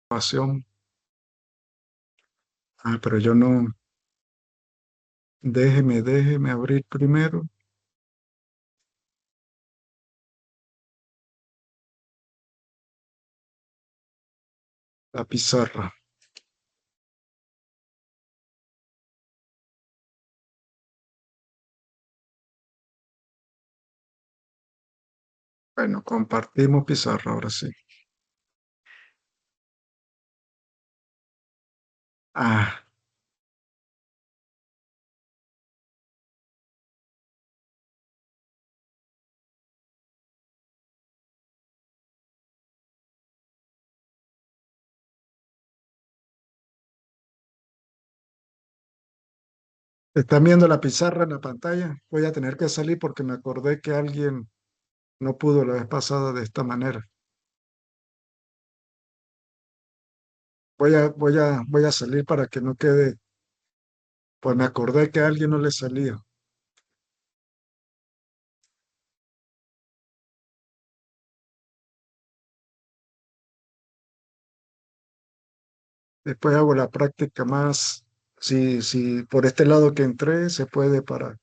Grabación. Pero yo no. Déjeme abrir primero la pizarra. Bueno, compartimos pizarra ahora sí. Ah, ¿están viendo la pizarra en la pantalla? Voy a tener que salir porque me acordé que alguien no pudo la vez pasada de esta manera. Voy a salir para que no quede, pues me acordé que a alguien no le salía. Después hago la práctica más. Si por este lado que entré se puede parar.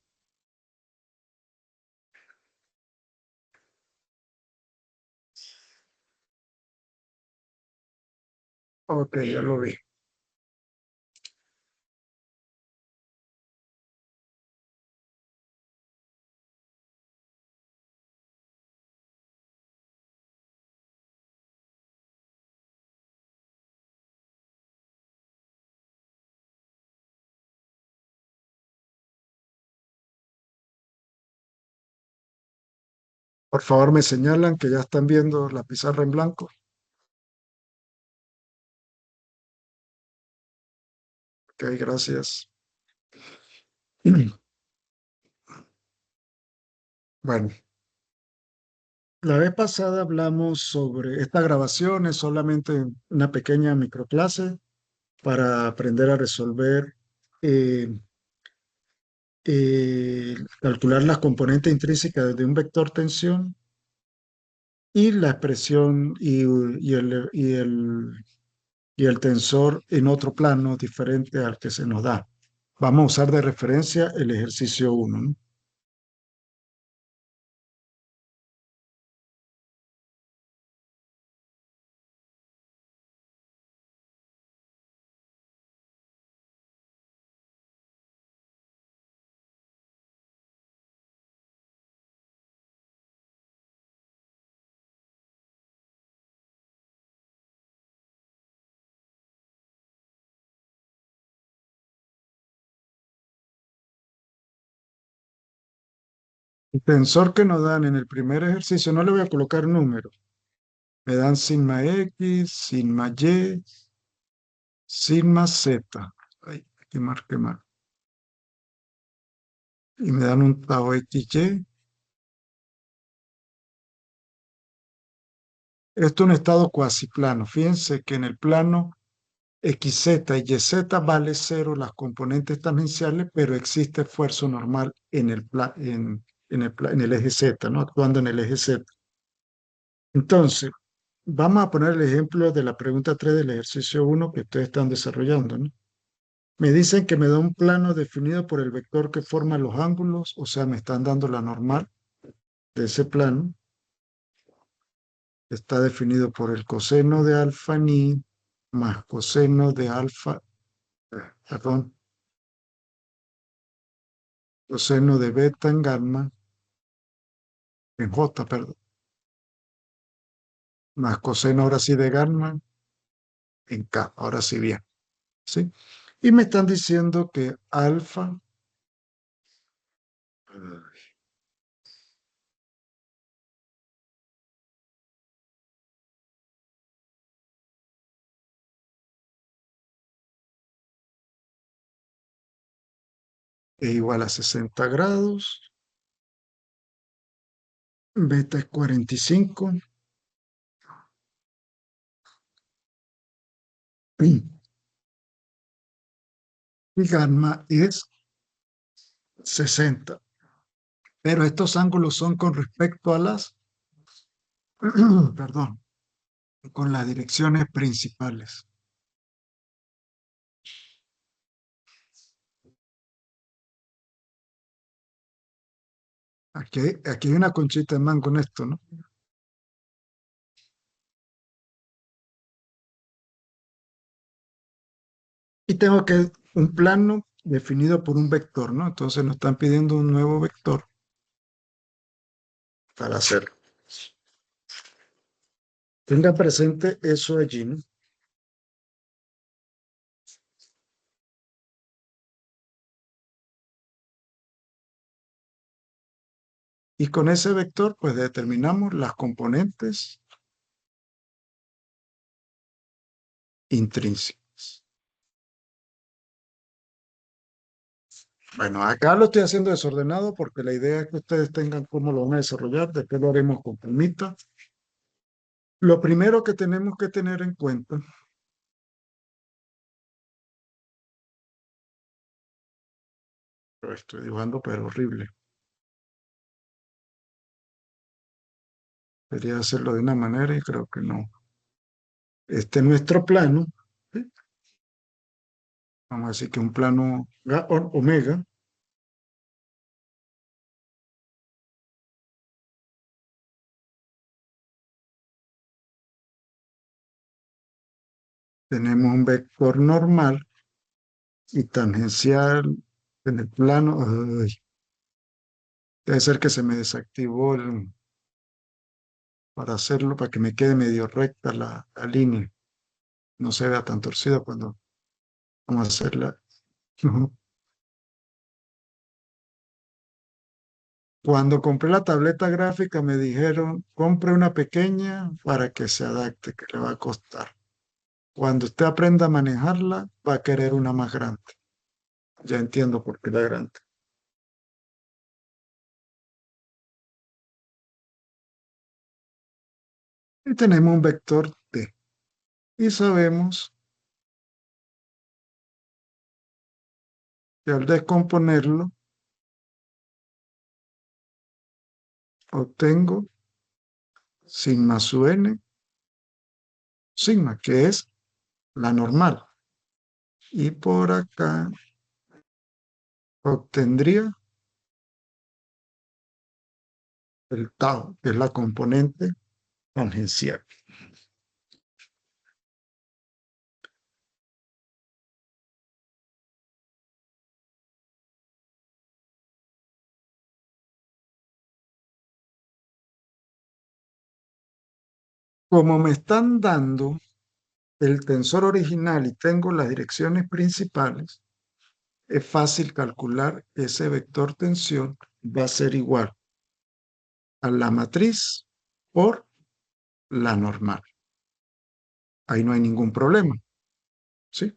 Ok, ya lo vi. Por favor, me señalan que ya están viendo la pizarra en blanco. Ok, gracias. Bueno, la vez pasada hablamos sobre esta grabación, es solamente una pequeña microclase para aprender a resolver, eh, calcular las componentes intrínsecas de un vector tensión y la expresión y el tensor en otro plano diferente al que se nos da. Vamos a usar de referencia el ejercicio 1, ¿no? El tensor que nos dan en el primer ejercicio, no le voy a colocar número, me dan sigma X, sigma Y, sigma Z. Ay, quemar, quemar. Y me dan un tau XY. Esto es un estado cuasiplano. Fíjense que en el plano XZ y YZ vale cero las componentes tangenciales, pero existe esfuerzo normal en el eje Z, ¿no? Actuando en el eje Z. Entonces, vamos a poner el ejemplo de la pregunta 3 del ejercicio 1 que ustedes están desarrollando, ¿no? Me dicen que me da un plano definido por el vector que forma los ángulos, o sea, me están dando la normal de ese plano. Está definido por el coseno de alfa ni más coseno de alfa, perdón, coseno de beta en gamma, en J, perdón, más coseno ahora sí de gamma en K, ahora sí bien, ¿sí? Y me están diciendo que alfa es igual a 60 grados, beta es 45 y gamma es 60. Pero estos ángulos son con respecto a las, perdón, con las direcciones principales. Aquí hay una conchita de mango en esto, ¿no? Y tengo que un plano definido por un vector, ¿no? Entonces nos están pidiendo un nuevo vector para hacerlo. Tenga presente eso allí, ¿no? Y con ese vector, pues determinamos las componentes intrínsecas. Bueno, acá lo estoy haciendo desordenado porque la idea es que ustedes tengan cómo lo van a desarrollar, después lo haremos con calmita. Lo primero que tenemos que tener en cuenta, lo estoy dibujando pero horrible, quería hacerlo de una manera y creo que no. Este es nuestro plano, ¿sí? Vamos a decir que un plano omega, tenemos un vector normal y tangencial en el plano. Ay, debe ser que se me desactivó para hacerlo, para que me quede medio recta la línea, no se vea tan torcida cuando vamos a hacerla. Ujú. Cuando compré la tableta gráfica me dijeron, compre una pequeña para que se adapte, que le va a costar. Cuando usted aprenda a manejarla, va a querer una más grande. Ya entiendo por qué la grande. Y tenemos un vector t. Y sabemos que al descomponerlo, obtengo sigma sub n, sigma, que es la normal. Y por acá obtendría el tau, que es la componente tangencial. Como me están dando el tensor original y tengo las direcciones principales, es fácil calcular que ese vector tensión va a ser igual a la matriz por la normal. Ahí no hay ningún problema, ¿sí?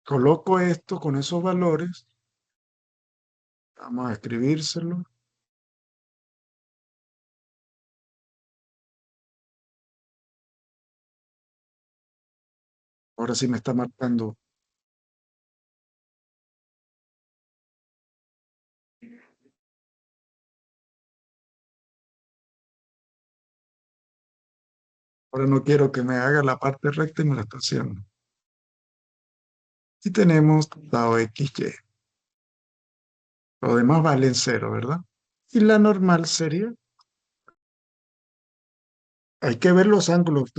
Coloco esto con esos valores, vamos a escribírselo. Ahora sí me está marcando. Ahora no quiero que me haga la parte recta y me la está haciendo. Y tenemos tau xy. Lo demás vale en cero, ¿verdad? Y la normal sería, hay que ver los ángulos.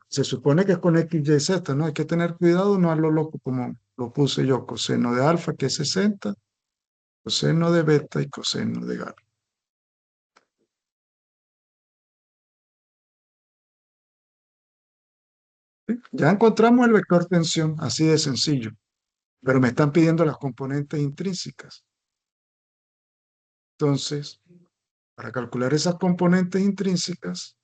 Se supone que es con x, y, z, ¿no? Hay que tener cuidado, no a lo loco como lo puse yo. Coseno de alfa, que es 60, coseno de beta y coseno de gamma. ¿Sí? Ya encontramos el vector tensión, así de sencillo. Pero me están pidiendo las componentes intrínsecas. Entonces, para calcular esas componentes intrínsecas,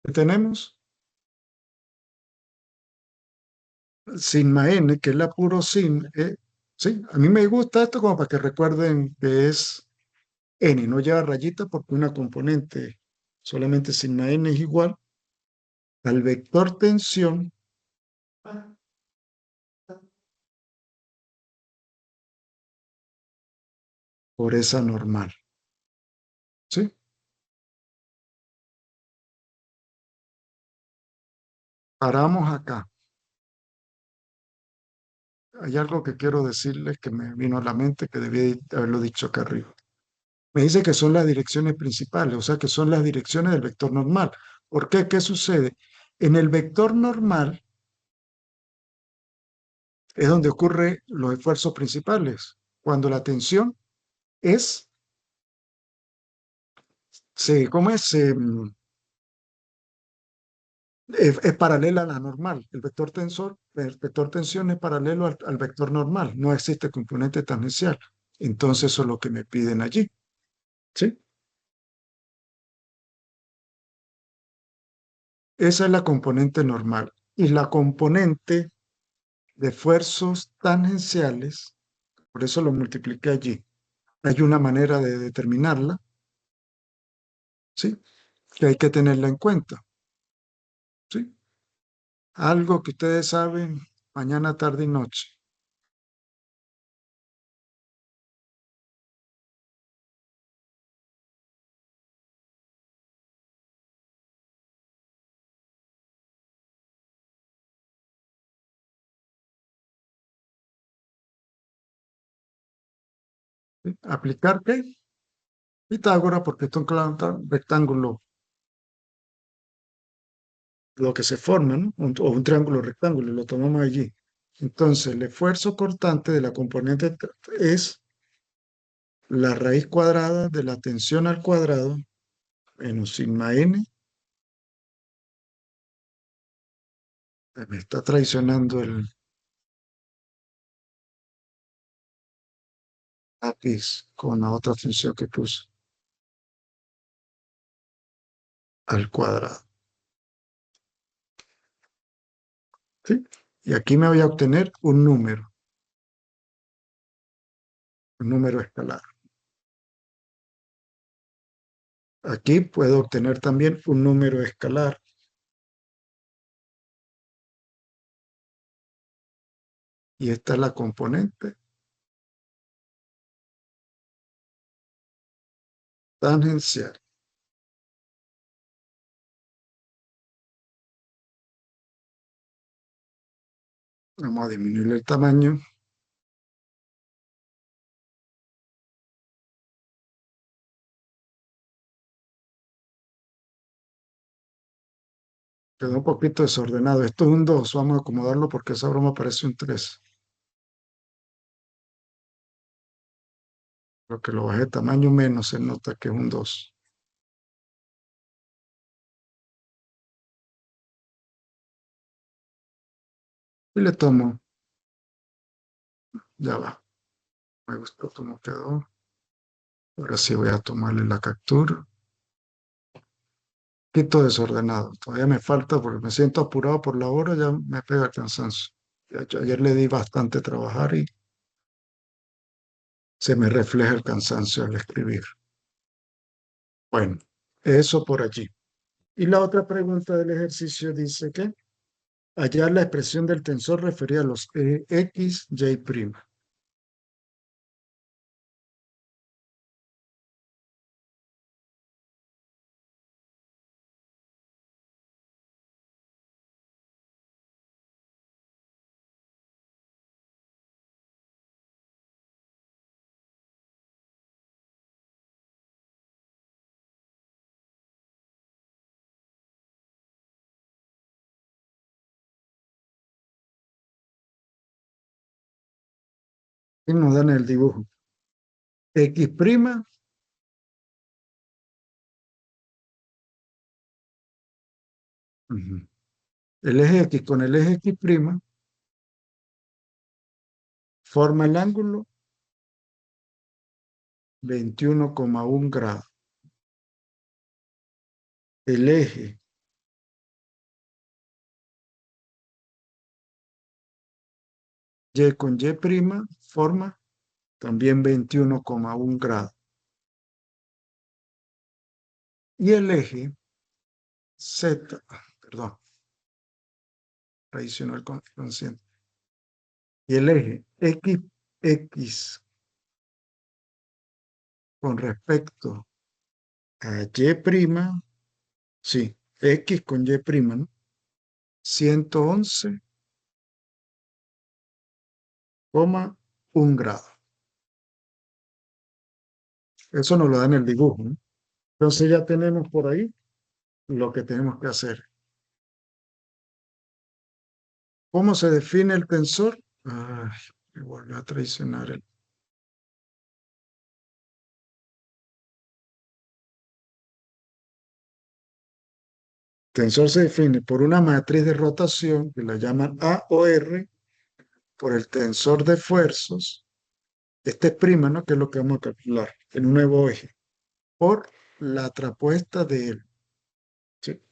¿qué tenemos? Sigma n, que es la puro sin. Sí, a mí me gusta esto como para que recuerden que es n, no lleva rayita porque una componente solamente sigma n es igual al vector tensión por esa normal. ¿Sí? Paramos acá. Hay algo que quiero decirles que me vino a la mente que debí haberlo dicho acá arriba. Me dice que son las direcciones principales, o sea que son las direcciones del vector normal. ¿Por qué? ¿Qué sucede? En el vector normal es donde ocurren los esfuerzos principales, cuando la tensión es, ¿cómo es? Es paralela a la normal. El vector tensión es paralelo al vector normal. No existe componente tangencial. Entonces eso es lo que me piden allí. ¿Sí? Esa es la componente normal. Y la componente de esfuerzos tangenciales, por eso lo multipliqué allí. Hay una manera de determinarla, ¿sí? Que hay que tenerla en cuenta, ¿sí? Algo que ustedes saben mañana, tarde y noche. ¿Sí? ¿Aplicar qué? Pitágoras, porque esto es un rectángulo, lo que se forma, ¿no? O un triángulo rectángulo, lo tomamos allí. Entonces, el esfuerzo cortante de la componente es la raíz cuadrada de la tensión al cuadrado menos sigma n. Me está traicionando el lápiz con la otra función que puse, al cuadrado. ¿Sí? Y aquí me voy a obtener un número escalar. Aquí puedo obtener también un número escalar. Y esta es la componente tangencial. Vamos a disminuir el tamaño. Quedó un poquito desordenado. Esto es un 2. Vamos a acomodarlo porque esa broma parece un 3. Lo que lo bajé de tamaño menos se nota que es un 2. Y le tomo, ya va. Me gustó cómo quedó. Ahora sí voy a tomarle la captura. Un poquito desordenado. Todavía me falta porque me siento apurado por la hora, ya me pega el cansancio. Ayer le di bastante trabajar y se me refleja el cansancio al escribir. Bueno, eso por allí. Y la otra pregunta del ejercicio dice que hallar la expresión del tensor referida a los X, Y'. Y nos dan el dibujo. X', ujú, el eje X con el eje X' forma el ángulo 21,1 grados. El eje Y con Y' forma también 21,1 grados. Y el eje Z, perdón, tradicional consciente. Y el eje x con respecto a y', sí, x con y', ¿no? 111,1 grado. Eso nos lo da en el dibujo, ¿no? Entonces ya tenemos por ahí lo que tenemos que hacer. ¿Cómo se define el tensor? Ay, me volvió a traicionar el tensor. Se define por una matriz de rotación que la llaman A o R, por el tensor de fuerzas, este es prima, ¿no? Que es lo que vamos a calcular en un nuevo eje, por la trapuesta de él. ¿Sí?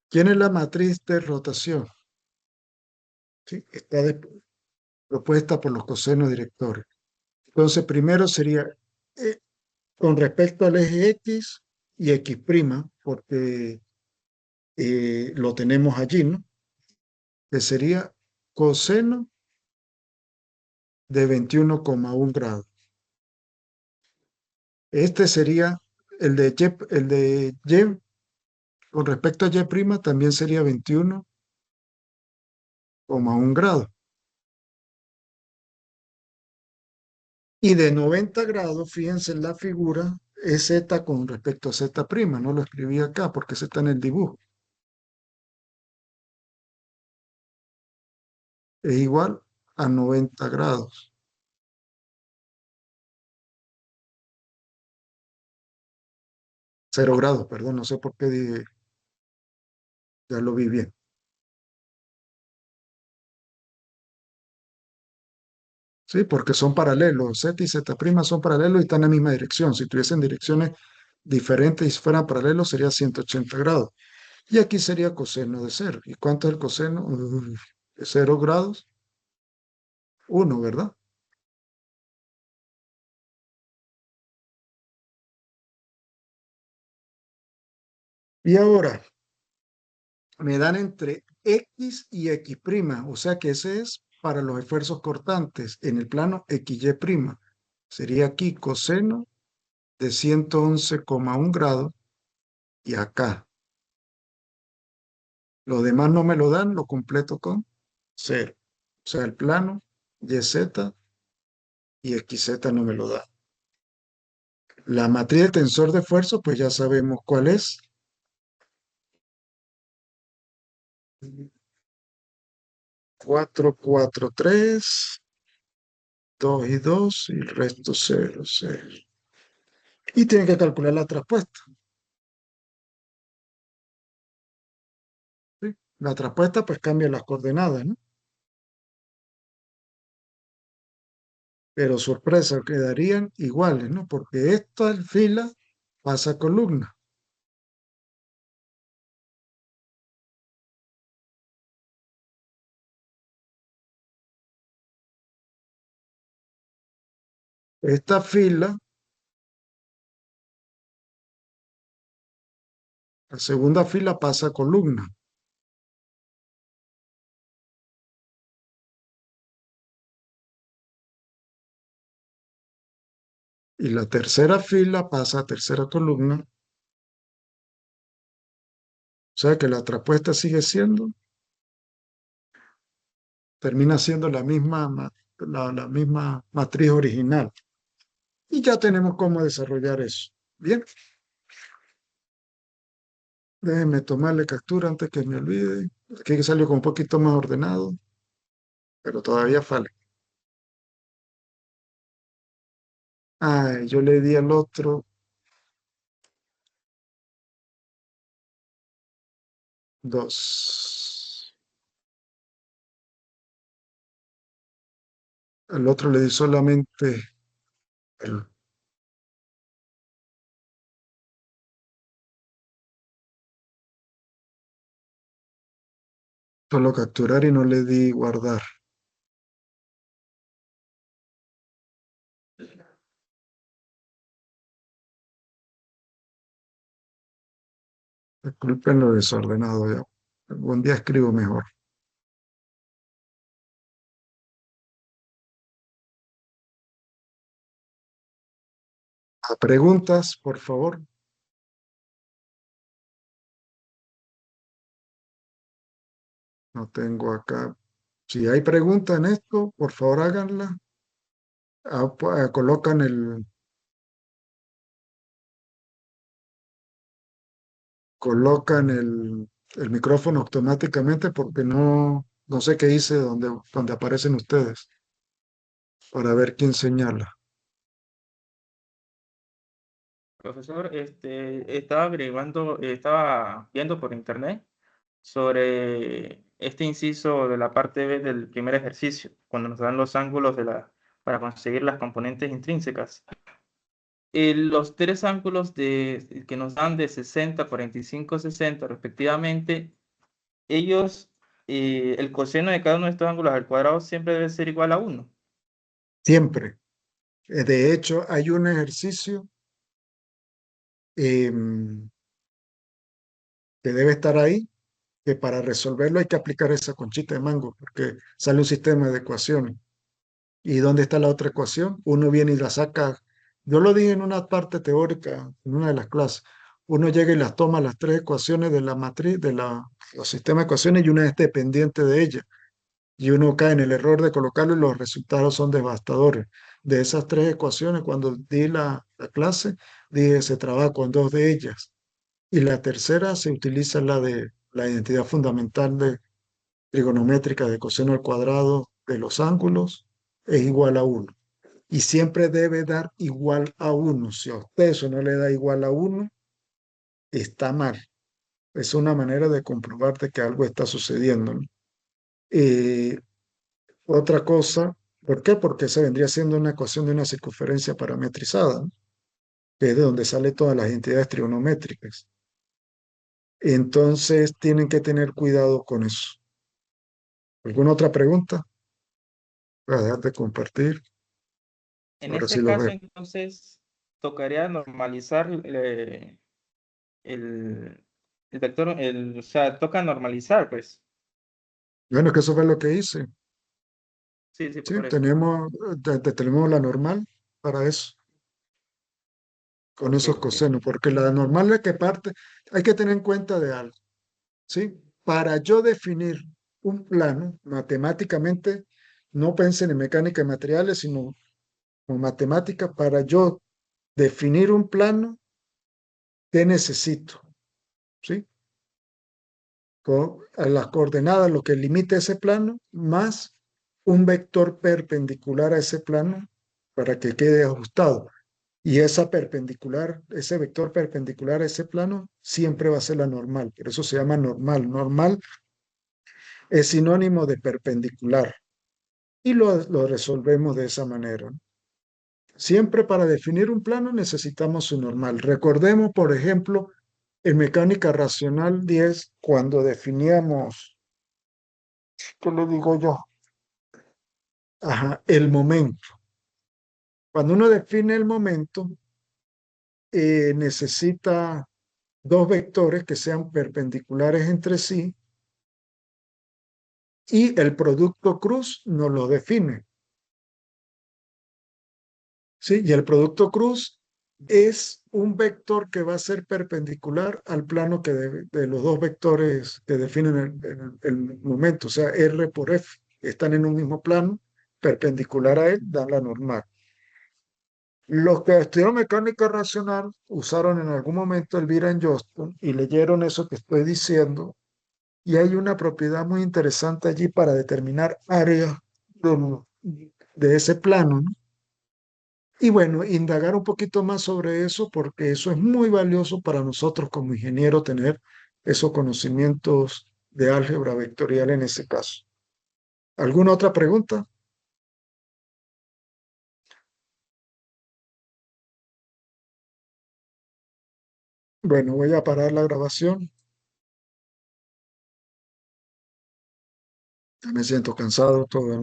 ¿Quién es la matriz de rotación? ¿Sí? Está propuesta por los cosenos directores. Entonces, primero sería eh, con respecto al eje X y X', porque lo tenemos allí, ¿no? Que sería coseno de 21,1 grados. Este sería el de Y con respecto a Y' también sería 21,1 grados. Y de 90 grados, fíjense en la figura, es Z con respecto a Z', no lo escribí acá porque Z está en el dibujo. Es igual a 90 grados. 0 grados, perdón, no sé por qué dije, ya lo vi bien. Sí, porque son paralelos. Z y Z' son paralelos y están en la misma dirección. Si tuviesen direcciones diferentes y fueran paralelos, sería 180 grados. Y aquí sería coseno de 0. ¿Y cuánto es el coseno? De 0 grados, 1, ¿verdad? Y ahora me dan entre X y X', o sea que ese es para los esfuerzos cortantes en el plano XY'. Sería aquí coseno de 111,1 grados y acá. Lo demás no me lo dan, lo completo con 0. O sea, el plano YZ y XZ no me lo da. La matriz de tensor de esfuerzo, pues ya sabemos cuál es. 4, 4, 3, 2 y 2 y el resto 0, 0. Y tienen que calcular la traspuesta. ¿Sí? La traspuesta pues cambia las coordenadas, ¿no? Pero sorpresa, quedarían iguales, ¿no? Porque esta fila pasa a columna. Esta fila, la segunda fila pasa a columna. Y la tercera fila pasa a tercera columna. O sea que la traspuesta sigue siendo, termina siendo la misma matriz original. Y ya tenemos cómo desarrollar eso. Bien, déjenme tomarle captura antes que me olvide. Aquí que salió con un poquito más ordenado, pero todavía falta. Ah, yo le di al otro 2. Al otro le di solamente el, solo capturar y no le di guardar. Disculpen lo desordenado ya. Algún día escribo mejor. Preguntas, por favor. No tengo acá. Si hay preguntas en esto, por favor háganla. Colocan el micrófono automáticamente porque no sé qué hice donde aparecen ustedes para ver quién señala. Profesor, estaba averiguando, estaba viendo por internet sobre este inciso de la parte B del primer ejercicio, cuando nos dan los ángulos para conseguir las componentes intrínsecas. Los tres ángulos que nos dan de 60, 45, 60 respectivamente, ellos, el coseno de cada uno de estos ángulos al cuadrado siempre debe ser igual a uno. Siempre. De hecho, hay un ejercicio em, que debe estar ahí, que para resolverlo hay que aplicar esa conchita de mango, porque sale un sistema de ecuaciones. ¿Y dónde está la otra ecuación? Uno viene y la saca. Yo lo dije en una parte teórica, en una de las clases. Uno llega y las toma las tres ecuaciones de la matriz, los sistemas de ecuaciones, y una es dependiente de ella. Y uno cae en el error de colocarlo y los resultados son devastadores. De esas tres ecuaciones, cuando di la clase, dije se trabaja con dos de ellas. Y la tercera se utiliza la de la identidad fundamental de trigonométrica de coseno al cuadrado de los ángulos es igual a uno. Y siempre debe dar igual a uno. Si a usted eso no le da igual a uno, está mal. Es una manera de comprobar de que algo está sucediendo, ¿no? Eh, Otra cosa, ¿por qué? Porque se vendría siendo una ecuación de una circunferencia parametrizada, ¿no? Que es de donde salen todas las entidades trigonométricas. Entonces tienen que tener cuidado con eso. ¿Alguna otra pregunta? Voy a dejar de compartir. En Ahora sí ese lo caso, veo. entonces, tocaría normalizar el, el vector, o sea, toca normalizar, pues. Bueno, es que eso fue lo que hice. Sí, sí, Sí, por eso. tenemos la normal para eso, con Ok, esos ok. cosenos, porque la normal es la que parte, hay que tener en cuenta de algo, ¿sí? Para yo definir un plano, matemáticamente, no piensen en mecánica de materiales, sino con matemática, para yo definir un plano, ¿qué necesito? ¿Sí? A las coordenadas, lo que limite ese plano, más un vector perpendicular a ese plano para que quede ajustado. Y esa perpendicular, ese vector perpendicular a ese plano, siempre va a ser la normal. Por eso se llama normal. Normal es sinónimo de perpendicular. Y lo resolvemos de esa manera. Siempre para definir un plano necesitamos su normal. Recordemos, por ejemplo, en mecánica racional 10 cuando definíamos, ¿qué le digo yo? Ajá, el momento. Cuando uno define el momento, necesita dos vectores que sean perpendiculares entre sí y el producto cruz nos lo define, ¿sí? Y el producto cruz es un vector que va a ser perpendicular al plano de los dos vectores que definen el momento, o sea, R por F, están en un mismo plano, perpendicular a él, dan la normal. Los que estudiaron mecánica racional usaron en algún momento el Byron-Johnston y leyeron eso que estoy diciendo, y hay una propiedad muy interesante allí para determinar áreas de ese plano, ¿no? Y bueno, indagar un poquito más sobre eso porque eso es muy valioso para nosotros como ingenieros tener esos conocimientos de álgebra vectorial en ese caso. ¿Alguna otra pregunta? Bueno, voy a parar la grabación. Ya me siento cansado todo.